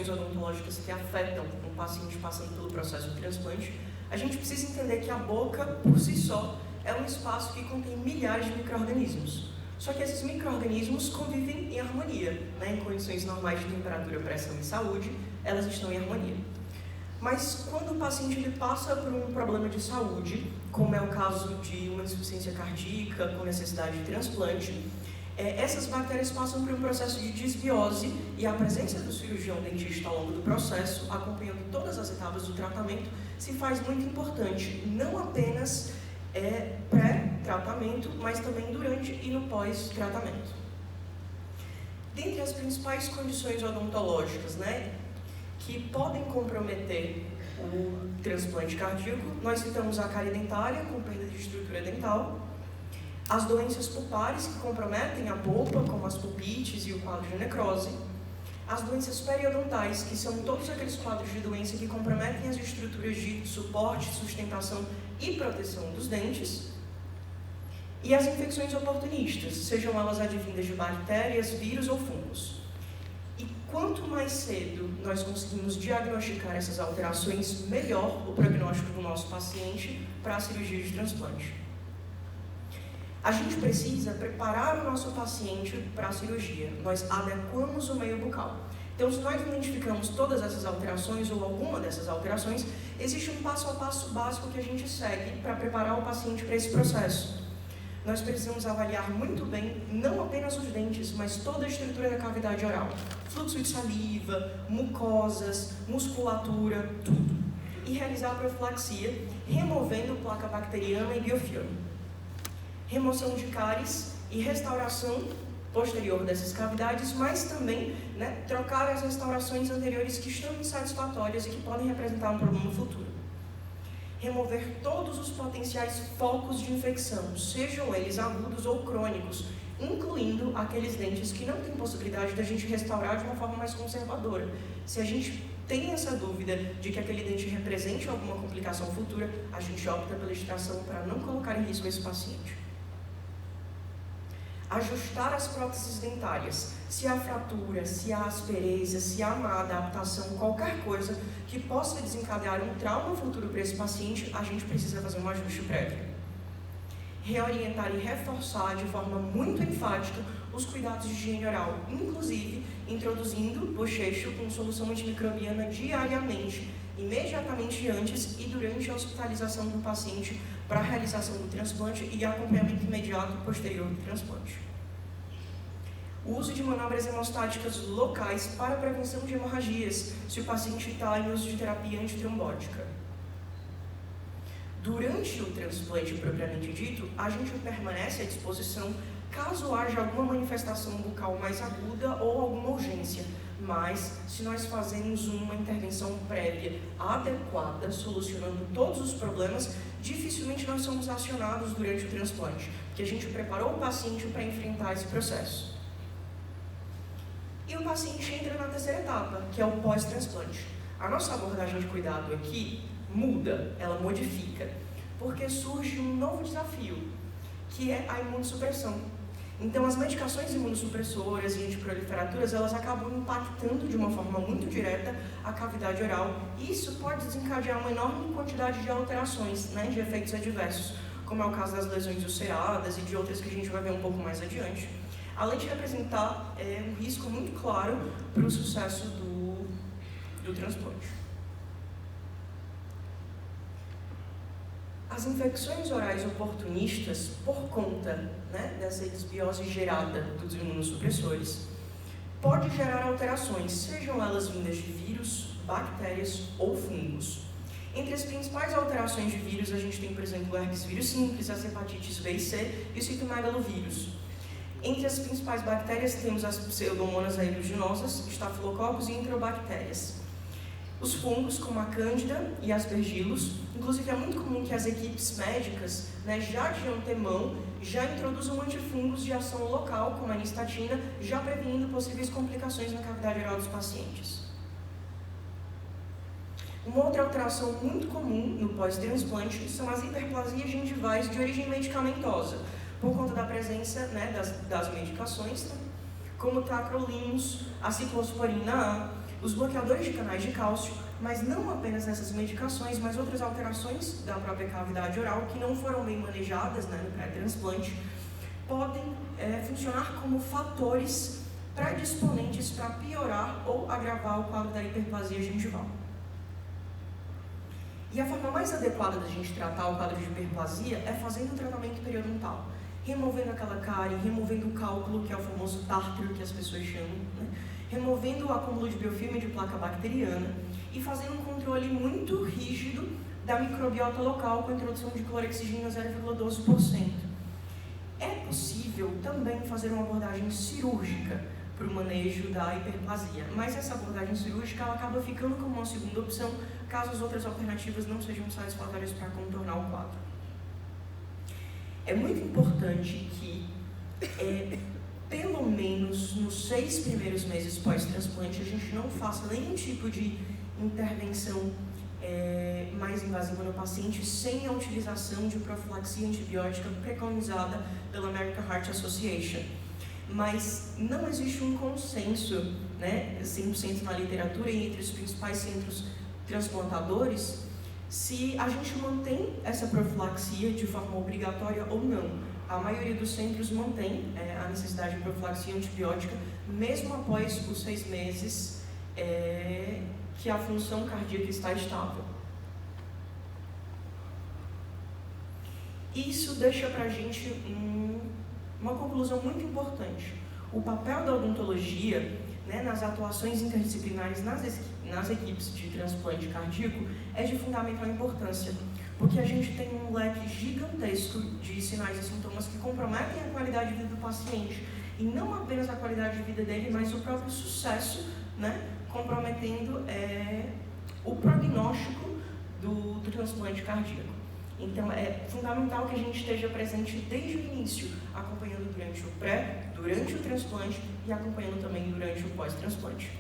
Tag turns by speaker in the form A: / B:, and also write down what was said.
A: condições odontológicas que afetam um paciente passando pelo processo de transplante, a gente precisa entender que a boca, por si só, é um espaço que contém milhares de micro-organismos. Só que esses micro-organismos convivem em harmonia, né? Em condições normais de temperatura, pressão e saúde, elas estão em harmonia. Mas quando o paciente ele passa por um problema de saúde, como é o caso de uma insuficiência cardíaca com necessidade de transplante, essas bactérias passam por um processo de desbiose e a presença do cirurgião dentista ao longo do processo, acompanhando todas as etapas do tratamento, se faz muito importante, não apenas pré-tratamento, mas também durante e no pós-tratamento. Dentre as principais condições odontológicas, né, que podem comprometer o transplante cardíaco, nós citamos a cárie dentária, com perda de estrutura dental, as doenças pulpares, que comprometem a polpa, como as pulpites e o quadro de necrose, as doenças periodontais, que são todos aqueles quadros de doença que comprometem as estruturas de suporte, sustentação e proteção dos dentes, e as infecções oportunistas, sejam elas advindas de bactérias, vírus ou fungos. E quanto mais cedo nós conseguimos diagnosticar essas alterações, melhor o prognóstico do nosso paciente para a cirurgia de transplante. A gente precisa preparar o nosso paciente para a cirurgia. Nós adequamos o meio bucal. Então, se nós identificamos todas essas alterações ou alguma dessas alterações, existe um passo a passo básico que a gente segue para preparar o paciente para esse processo. Nós precisamos avaliar muito bem, não apenas os dentes, mas toda a estrutura da cavidade oral. Fluxo de saliva, mucosas, musculatura, tudo. E realizar a profilaxia, removendo placa bacteriana e biofilme. Remoção de cáries e restauração posterior dessas cavidades, mas também, né, trocar as restaurações anteriores que estão insatisfatórias e que podem representar um problema futuro. Remover todos os potenciais focos de infecção, sejam eles agudos ou crônicos, incluindo aqueles dentes que não têm possibilidade de a gente restaurar de uma forma mais conservadora. Se a gente tem essa dúvida de que aquele dente represente alguma complicação futura, a gente opta pela extração para não colocar em risco esse paciente. Ajustar as próteses dentárias, se há fratura, se há aspereza, se há má adaptação, qualquer coisa que possa desencadear um trauma futuro para esse paciente, a gente precisa fazer um ajuste prévio. Reorientar e reforçar de forma muito enfática os cuidados de higiene oral, inclusive introduzindo bochecho com solução antimicrobiana diariamente, imediatamente antes e durante a hospitalização do paciente para a realização do transplante e acompanhamento imediato posterior do transplante. O uso de manobras hemostáticas locais para a prevenção de hemorragias, se o paciente está em uso de terapia antitrombótica. Durante o transplante propriamente dito, a gente permanece à disposição caso haja alguma manifestação bucal mais aguda ou alguma urgência, mas se nós fazemos uma intervenção prévia adequada, solucionando todos os problemas, dificilmente nós somos acionados durante o transplante, porque a gente preparou o paciente para enfrentar esse processo. E o paciente entra na terceira etapa, que é o pós-transplante. A nossa abordagem de cuidado aqui muda, ela modifica, porque surge um novo desafio, que é a imunossupressão. Então, as medicações imunossupressoras e antiproliferaturas, elas acabam impactando de uma forma muito direta a cavidade oral. E isso pode desencadear uma enorme quantidade de alterações, né, de efeitos adversos, como é o caso das lesões ulceradas e de outras que a gente vai ver um pouco mais adiante. Além de representar um risco muito claro para o sucesso do transplante. As infecções orais oportunistas, por conta, né, dessa desbiose gerada dos imunossupressores, pode gerar alterações, sejam elas vindas de vírus, bactérias ou fungos. Entre as principais alterações de vírus, a gente tem, por exemplo, o herpes vírus simples, as hepatites B e C e o citomegalovírus. Entre as principais bactérias, temos as pseudomonas aeruginosa, estafilococos e enterobactérias. Os fungos, como a cândida e aspergillus, inclusive é muito comum que as equipes médicas, né, já de antemão, já introduzam antifungos de ação local, como a anistatina, já prevenindo possíveis complicações na cavidade oral dos pacientes. Uma outra alteração muito comum no pós-transplante são as hiperplasias gengivais de origem medicamentosa, por conta da presença, né, das medicações, como o tacrolimus, a ciclosporina A, os bloqueadores de canais de cálcio, mas não apenas nessas medicações, mas outras alterações da própria cavidade oral que não foram bem manejadas, né, no pré-transplante, podem funcionar como fatores predisponentes para piorar ou agravar o quadro da hiperplasia gengival. E a forma mais adequada da gente tratar o quadro de hiperplasia é fazendo o tratamento periodontal, removendo aquela cárie, removendo o cálculo, que é o famoso tártaro que as pessoas chamam, né? Removendo o acúmulo de biofilme de placa bacteriana e fazendo um controle muito rígido da microbiota local com a introdução de clorexidina 0,12%. É possível também fazer uma abordagem cirúrgica para o manejo da hiperplasia, mas essa abordagem cirúrgica ela acaba ficando como uma segunda opção caso as outras alternativas não sejam satisfatórias para contornar o quadro. É muito importante que, pelo menos nos 6 primeiros meses pós-transplante, a gente não faça nenhum tipo de intervenção mais invasiva no paciente sem a utilização de profilaxia antibiótica preconizada pela American Heart Association. Mas não existe um consenso, né, 100% na literatura e entre os principais centros transplantadores se a gente mantém essa profilaxia de forma obrigatória ou não. A maioria dos centros mantém a necessidade de profilaxia antibiótica mesmo após os 6 meses que a função cardíaca está estável. Isso deixa para a gente uma conclusão muito importante. O papel da odontologia, né, nas atuações interdisciplinares nas equipes de transplante cardíaco é de fundamental importância, porque a gente tem um leque gigantesco de sinais e sintomas que comprometem a qualidade de vida do paciente, e não apenas a qualidade de vida dele, mas o próprio sucesso, né, comprometendo o prognóstico do transplante cardíaco. Então, é fundamental que a gente esteja presente desde o início, acompanhando durante o pré, durante o transplante e acompanhando também durante o pós-transplante.